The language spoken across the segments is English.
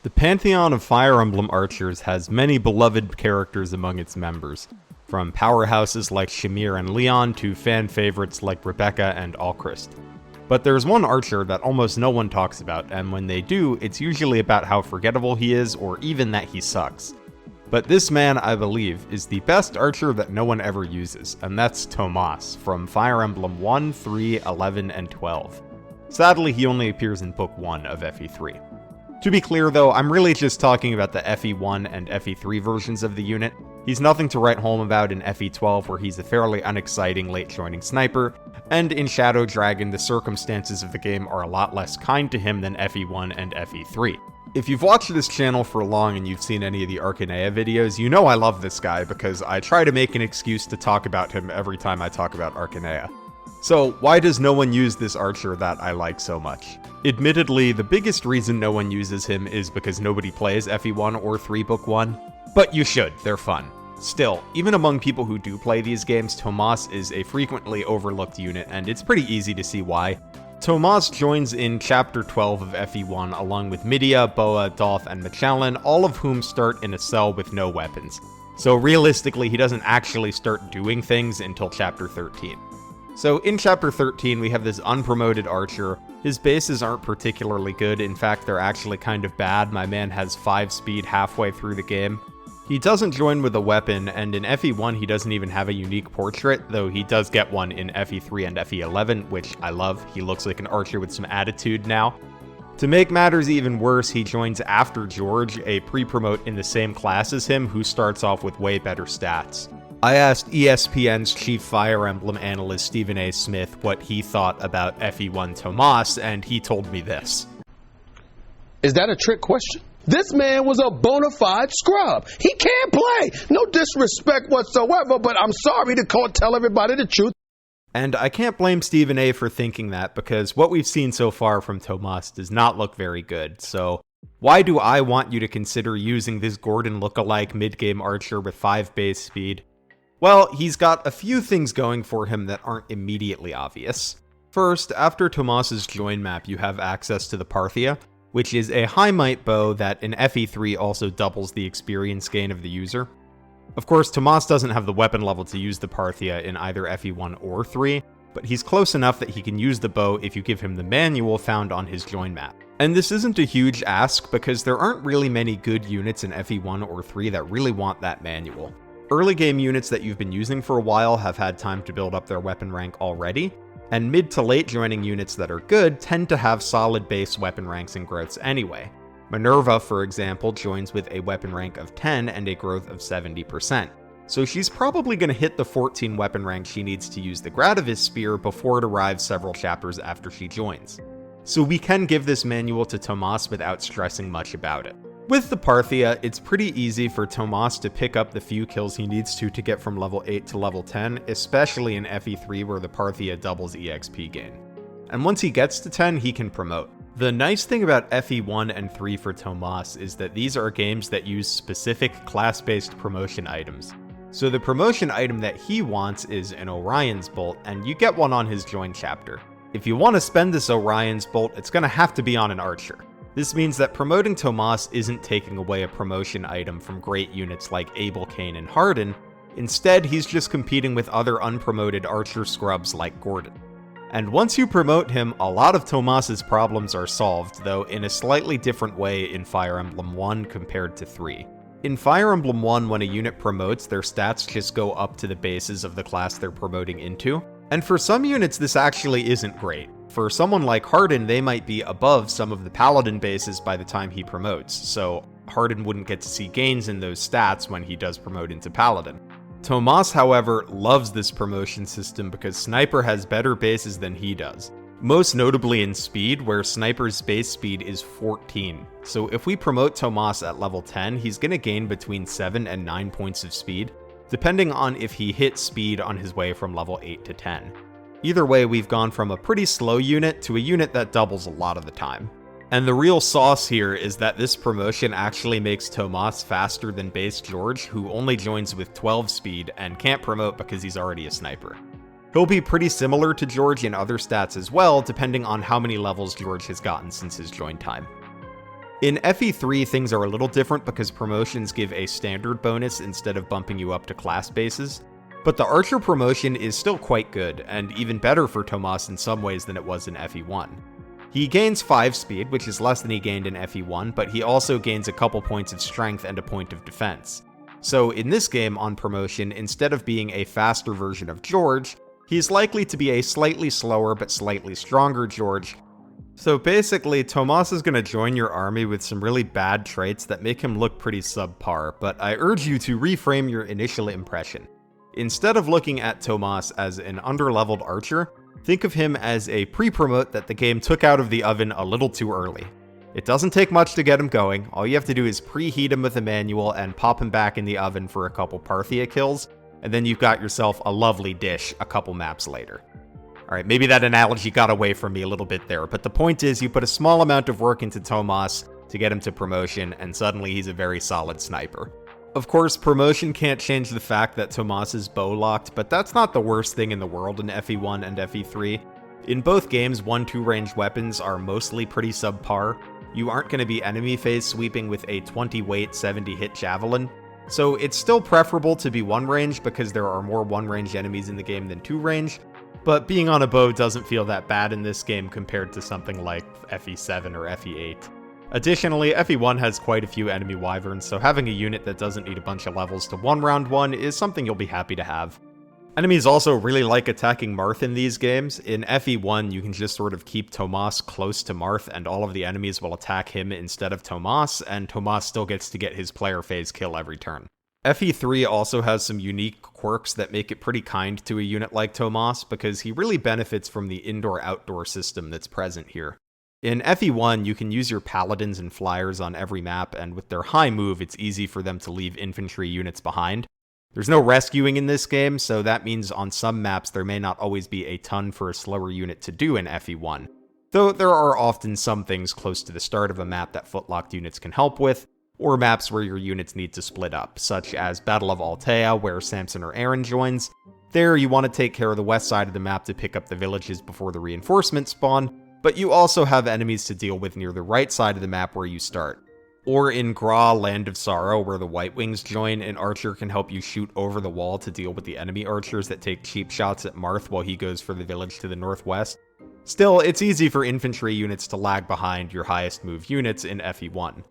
The pantheon of Fire Emblem archers has many beloved characters among its members, from powerhouses like Shamir and Leon to fan favorites like Rebecca and Alchrist. But there's one archer that almost no one talks about, and when they do, it's usually about how forgettable he is or even that he sucks. But this man, I believe, is the best archer that no one ever uses, and that's Tomas from Fire Emblem 1, 3, 11, and 12. Sadly, he only appears in Book 1 of FE3. To be clear though, I'm really just talking about the FE1 and FE3 versions of the unit. He's nothing to write home about in FE12, where he's a fairly unexciting late-joining sniper, and in Shadow Dragon, the circumstances of the game are a lot less kind to him than FE1 and FE3. If you've watched this channel for long and you've seen any of the Arcanea videos, you know I love this guy because I try to make an excuse to talk about him every time I talk about Arcanea. So why does no one use this archer that I like so much? Admittedly, the biggest reason no one uses him is because nobody plays FE1 or 3 Book 1, but you should, they're fun. Still, even among people who do play these games, Tomas is a frequently overlooked unit, and it's pretty easy to see why. Tomas joins in Chapter 12 of FE1 along with Midia, Boa, Dolph, and Michelin, all of whom start in a cell with no weapons. So realistically, he doesn't actually start doing things until Chapter 13. So in Chapter 13, we have this unpromoted archer. His bases aren't particularly good, in fact they're actually kind of bad. My man has 5 speed halfway through the game. He doesn't join with a weapon, and in FE1 he doesn't even have a unique portrait, though he does get one in FE3 and FE11, which I love. He looks like an archer with some attitude now. To make matters even worse, he joins after George, a pre-promote in the same class as him, who starts off with way better stats. I asked ESPN's chief Fire Emblem analyst Stephen A. Smith what he thought about FE1 Tomas, and he told me this. Is that a trick question? This man was a bona fide scrub. He can't play. No disrespect whatsoever, but I'm sorry to tell everybody the truth. And I can't blame Stephen A. for thinking that, because what we've seen so far from Tomas does not look very good, so why do I want you to consider using this Gordon lookalike mid-game archer with 5 base speed? Well, he's got a few things going for him that aren't immediately obvious. First, after Tomas's join map, you have access to the Parthia, which is a high might bow that in FE3 also doubles the experience gain of the user. Of course, Tomas doesn't have the weapon level to use the Parthia in either FE1 or 3, but he's close enough that he can use the bow if you give him the manual found on his join map. And this isn't a huge ask because there aren't really many good units in FE1 or 3 that really want that manual. Early game units that you've been using for a while have had time to build up their weapon rank already, and mid to late joining units that are good tend to have solid base weapon ranks and growths anyway. Minerva, for example, joins with a weapon rank of 10 and a growth of 70%, so she's probably going to hit the 14 weapon rank she needs to use the Gradavis Spear before it arrives several chapters after she joins. So we can give this manual to Tomas without stressing much about it. With the Parthia, it's pretty easy for Tomas to pick up the few kills he needs to get from level 8 to level 10, especially in FE3 where the Parthia doubles EXP gain. And once he gets to 10, he can promote. The nice thing about FE1 and 3 for Tomas is that these are games that use specific class-based promotion items. So the promotion item that he wants is an Orion's Bolt, and you get one on his join chapter. If you want to spend this Orion's Bolt, it's going to have to be on an archer. This means that promoting Tomas isn't taking away a promotion item from great units like Abel, Kane, and Hardin. Instead, he's just competing with other unpromoted archer scrubs like Gordon. And once you promote him, a lot of Tomas's problems are solved, though in a slightly different way in Fire Emblem 1 compared to 3. In Fire Emblem 1, when a unit promotes, their stats just go up to the bases of the class they're promoting into. And for some units, this actually isn't great. For someone like Hardin, they might be above some of the Paladin bases by the time he promotes, so Hardin wouldn't get to see gains in those stats when he does promote into Paladin. Tomas, however, loves this promotion system because Sniper has better bases than he does. Most notably in speed, where Sniper's base speed is 14. So if we promote Tomas at level 10, he's going to gain between 7 and 9 points of speed, depending on if he hits speed on his way from level 8 to 10. Either way, we've gone from a pretty slow unit to a unit that doubles a lot of the time. And the real sauce here is that this promotion actually makes Tomas faster than base George, who only joins with 12 speed and can't promote because he's already a sniper. He'll be pretty similar to George in other stats as well, depending on how many levels George has gotten since his join time. In FE3, things are a little different because promotions give a standard bonus instead of bumping you up to class bases, but the Archer promotion is still quite good, and even better for Tomas in some ways than it was in FE1. He gains 5 speed, which is less than he gained in FE1, but he also gains a couple points of strength and a point of defense. So in this game on promotion, instead of being a faster version of George, he's likely to be a slightly slower but slightly stronger George. So basically, Tomas is going to join your army with some really bad traits that make him look pretty subpar, but I urge you to reframe your initial impression. Instead of looking at Tomas as an underleveled archer, think of him as a pre-promote that the game took out of the oven a little too early. It doesn't take much to get him going. All you have to do is preheat him with a manual and pop him back in the oven for a couple Parthia kills, and then you've got yourself a lovely dish a couple maps later. Alright, maybe that analogy got away from me a little bit there, but the point is you put a small amount of work into Tomas to get him to promotion, and suddenly he's a very solid sniper. Of course, promotion can't change the fact that Tomas is bow-locked, but that's not the worst thing in the world in FE1 and FE3. In both games, 1-2 range weapons are mostly pretty subpar. You aren't going to be enemy phase sweeping with a 20 weight, 70 hit javelin, so it's still preferable to be 1 range because there are more 1 range enemies in the game than 2 range. But being on a bow doesn't feel that bad in this game compared to something like FE7 or FE8. Additionally, FE1 has quite a few enemy wyverns, so having a unit that doesn't need a bunch of levels to 1 round 1 is something you'll be happy to have. Enemies also really like attacking Marth in these games. In FE1, you can just sort of keep Tomas close to Marth and all of the enemies will attack him instead of Tomas, and Tomas still gets to get his player phase kill every turn. FE3 also has some unique quirks that make it pretty kind to a unit like Tomas, because he really benefits from the indoor-outdoor system that's present here. In FE1, you can use your paladins and flyers on every map, and with their high move, it's easy for them to leave infantry units behind. There's no rescuing in this game, so that means on some maps there may not always be a ton for a slower unit to do in FE1, though there are often some things close to the start of a map that footlocked units can help with, or maps where your units need to split up, such as Battle of Altea, where Samson or Aaron joins. There, you want to take care of the west side of the map to pick up the villages before the reinforcements spawn, but you also have enemies to deal with near the right side of the map where you start. Or in Gra, Land of Sorrow, where the White Wings join, an archer can help you shoot over the wall to deal with the enemy archers that take cheap shots at Marth while he goes for the village to the northwest. Still, it's easy for infantry units to lag behind your highest move units in FE1.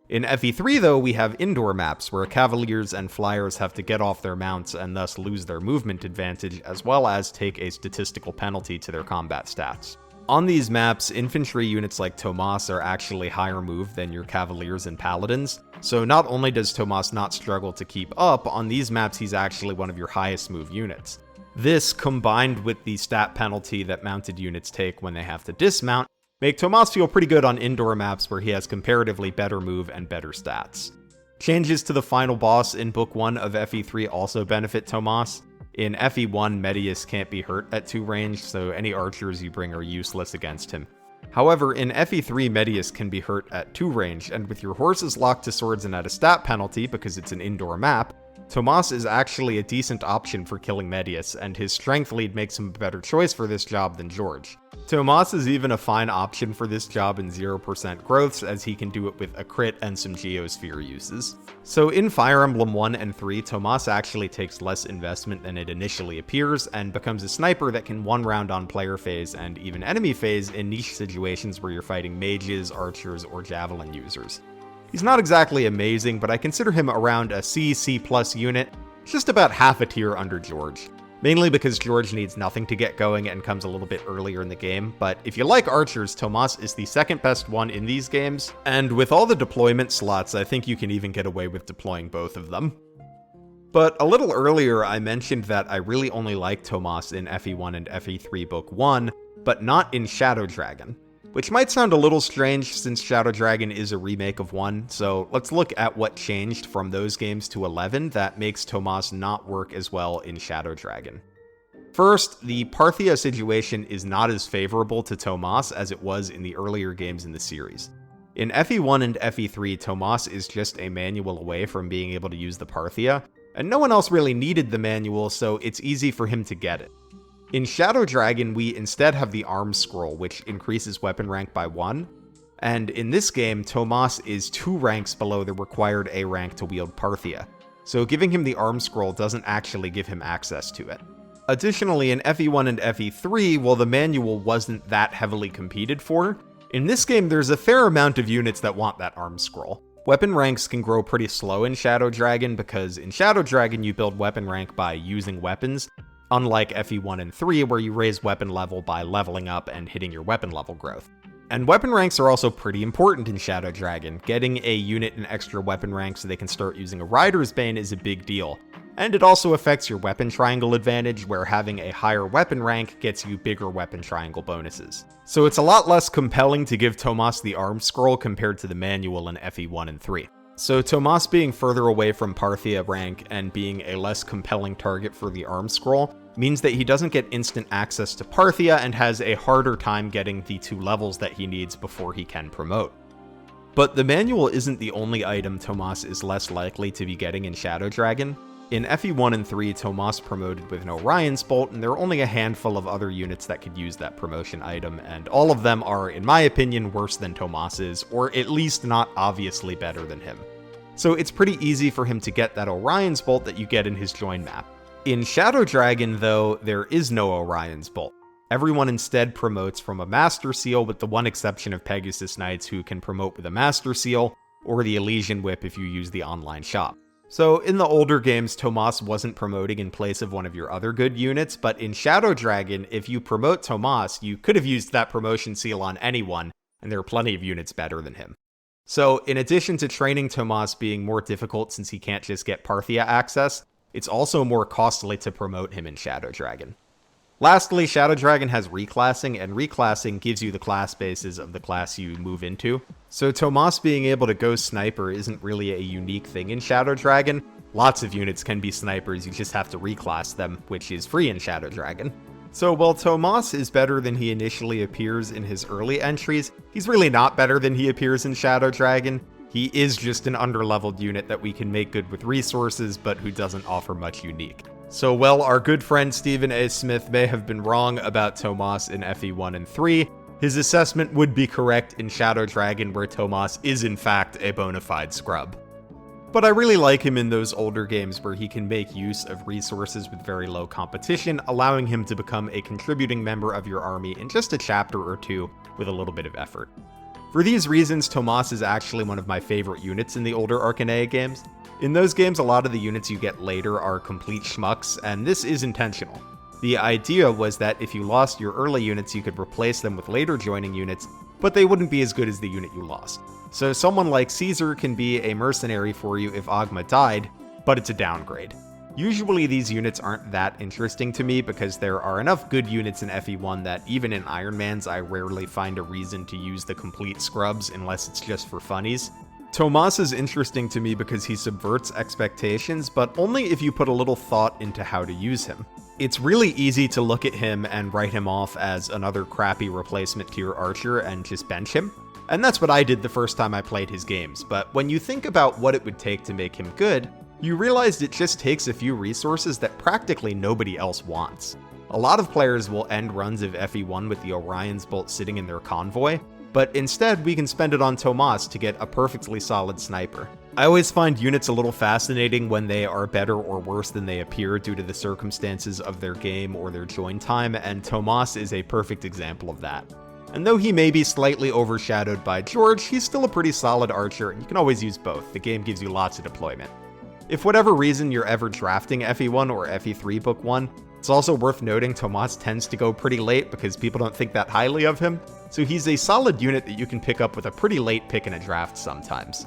In FE3, though, we have indoor maps where cavaliers and flyers have to get off their mounts and thus lose their movement advantage, as well as take a statistical penalty to their combat stats. On these maps, infantry units like Tomas are actually higher move than your cavaliers and paladins, so not only does Tomas not struggle to keep up, on these maps he's actually one of your highest move units. This, combined with the stat penalty that mounted units take when they have to dismount, make Tomas feel pretty good on indoor maps where he has comparatively better move and better stats. Changes to the final boss in Book 1 of FE3 also benefit Tomas. In FE1, Medius can't be hurt at 2 range, so any archers you bring are useless against him. However, in FE3, Medius can be hurt at 2 range, and with your horses locked to swords and at a stat penalty because it's an indoor map, Tomas is actually a decent option for killing Medius, and his strength lead makes him a better choice for this job than George. Tomas is even a fine option for this job in 0% growths, as he can do it with a crit and some Geosphere uses. So in Fire Emblem 1 and 3, Tomas actually takes less investment than it initially appears, and becomes a sniper that can one round on player phase and even enemy phase in niche situations where you're fighting mages, archers, or javelin users. He's not exactly amazing, but I consider him around a C+ unit, just about half a tier under George. Mainly because George needs nothing to get going and comes a little bit earlier in the game, but if you like archers, Tomas is the second best one in these games, and with all the deployment slots, I think you can even get away with deploying both of them. But a little earlier, I mentioned that I really only like Tomas in FE1 and FE3 Book 1, but not in Shadow Dragon. Which might sound a little strange since Shadow Dragon is a remake of 1, so let's look at what changed from those games to 11 that makes Tomas not work as well in Shadow Dragon. First, the Parthia situation is not as favorable to Tomas as it was in the earlier games in the series. In FE1 and FE3, Tomas is just a manual away from being able to use the Parthia, and no one else really needed the manual, so it's easy for him to get it. In Shadow Dragon, we instead have the Arms Scroll, which increases weapon rank by 1, And in this game, Tomas is 2 ranks below the required A rank to wield Parthia, so giving him the arm scroll doesn't actually give him access to it. Additionally, in FE1 and FE3, while the manual wasn't that heavily competed for, in this game there's a fair amount of units that want that arm scroll. Weapon ranks can grow pretty slow in Shadow Dragon because in Shadow Dragon you build weapon rank by using weapons, unlike FE1 and 3 where you raise weapon level by leveling up and hitting your weapon level growth. And weapon ranks are also pretty important in Shadow Dragon. Getting a unit an extra weapon rank so they can start using a Rider's Bane is a big deal. And it also affects your weapon triangle advantage, where having a higher weapon rank gets you bigger weapon triangle bonuses. So it's a lot less compelling to give Tomas the arm scroll compared to the manual in FE1 and 3. So Tomas being further away from Parthia rank and being a less compelling target for the arm scroll means that he doesn't get instant access to Parthia and has a harder time getting the 2 levels that he needs before he can promote. But the manual isn't the only item Tomas is less likely to be getting in Shadow Dragon. In FE1 and 3, Tomas promoted with an Orion's Bolt, and there are only a handful of other units that could use that promotion item, and all of them are, in my opinion, worse than Tomas's, or at least not obviously better than him. So it's pretty easy for him to get that Orion's Bolt that you get in his join map. In Shadow Dragon, though, there is no Orion's Bolt. Everyone instead promotes from a Master Seal, with the one exception of Pegasus Knights, who can promote with a Master Seal, or the Elysian Whip if you use the online shop. So in the older games, Tomas wasn't promoting in place of one of your other good units, but in Shadow Dragon, if you promote Tomas, you could have used that promotion seal on anyone, and there are plenty of units better than him. So in addition to training Tomas being more difficult since he can't just get Parthia access, it's also more costly to promote him in Shadow Dragon. Lastly, Shadow Dragon has reclassing, and reclassing gives you the class bases of the class you move into. So Tomas being able to go sniper isn't really a unique thing in Shadow Dragon. Lots of units can be snipers, you just have to reclass them, which is free in Shadow Dragon. So while Tomas is better than he initially appears in his early entries, he's really not better than he appears in Shadow Dragon. He is just an underleveled unit that we can make good with resources, but who doesn't offer much unique. So while our good friend Stephen A. Smith may have been wrong about Tomas in FE1 and 3, his assessment would be correct in Shadow Dragon, where Tomas is in fact a bona fide scrub. But I really like him in those older games where he can make use of resources with very low competition, allowing him to become a contributing member of your army in just a chapter or two with a little bit of effort. For these reasons, Tomas is actually one of my favorite units in the older Arcanea games. In those games, a lot of the units you get later are complete schmucks, and this is intentional. The idea was that if you lost your early units, you could replace them with later joining units, but they wouldn't be as good as the unit you lost. So someone like Caesar can be a mercenary for you if Agma died, but it's a downgrade. Usually these units aren't that interesting to me because there are enough good units in FE1 that even in Iron Man's I rarely find a reason to use the complete scrubs unless it's just for funnies. Tomas is interesting to me because he subverts expectations, but only if you put a little thought into how to use him. It's really easy to look at him and write him off as another crappy replacement tier archer and just bench him. And that's what I did the first time I played his games, but when you think about what it would take to make him good, you realized it just takes a few resources that practically nobody else wants. A lot of players will end runs of FE1 with the Orion's Bolt sitting in their convoy, but instead we can spend it on Tomas to get a perfectly solid sniper. I always find units a little fascinating when they are better or worse than they appear due to the circumstances of their game or their join time, and Tomas is a perfect example of that. And though he may be slightly overshadowed by George, he's still a pretty solid archer, and you can always use both. The game gives you lots of deployment. If whatever reason you're ever drafting FE1 or FE3 Book 1, it's also worth noting Tomas tends to go pretty late because people don't think that highly of him, so he's a solid unit that you can pick up with a pretty late pick in a draft sometimes.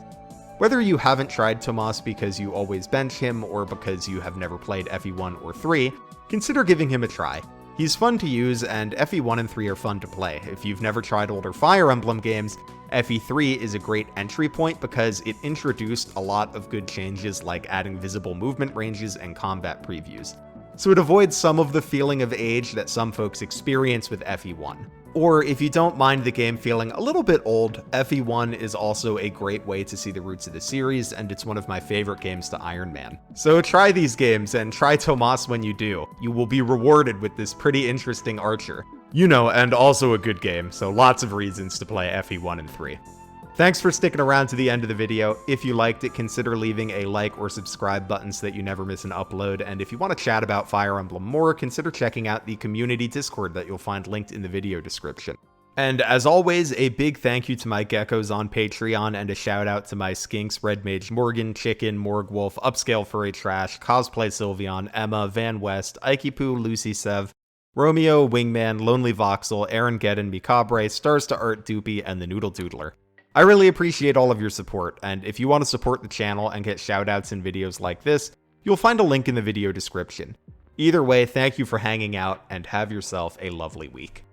Whether you haven't tried Tomas because you always bench him or because you have never played FE1 or 3, consider giving him a try. He's fun to use, and FE1 and 3 are fun to play. If you've never tried older Fire Emblem games, FE3 is a great entry point because it introduced a lot of good changes like adding visible movement ranges and combat previews. So it avoids some of the feeling of age that some folks experience with FE1. Or if you don't mind the game feeling a little bit old, FE1 is also a great way to see the roots of the series, and it's one of my favorite games to Iron Man. So try these games, and try Tomas when you do. You will be rewarded with this pretty interesting archer. You know, and also a good game, so lots of reasons to play FE1 and 3. Thanks for sticking around to the end of the video. If you liked it, consider leaving a like or subscribe button so that you never miss an upload, and if you want to chat about Fire Emblem more, consider checking out the community Discord that you'll find linked in the video description. And as always, a big thank you to my geckos on Patreon, and a shout out to my skinks Red Mage Morgan, Chicken, Morgwolf, Upscale Furry Trash, Cosplay Sylveon, Emma, Van West, Aikipoo, Lucy Sev, Romeo, Wingman, Lonely Voxel, Aaron Gedden, Micabre, Stars to Art Doopy, and the Noodle Doodler. I really appreciate all of your support, and if you want to support the channel and get shoutouts in videos like this, you'll find a link in the video description. Either way, thank you for hanging out, and have yourself a lovely week.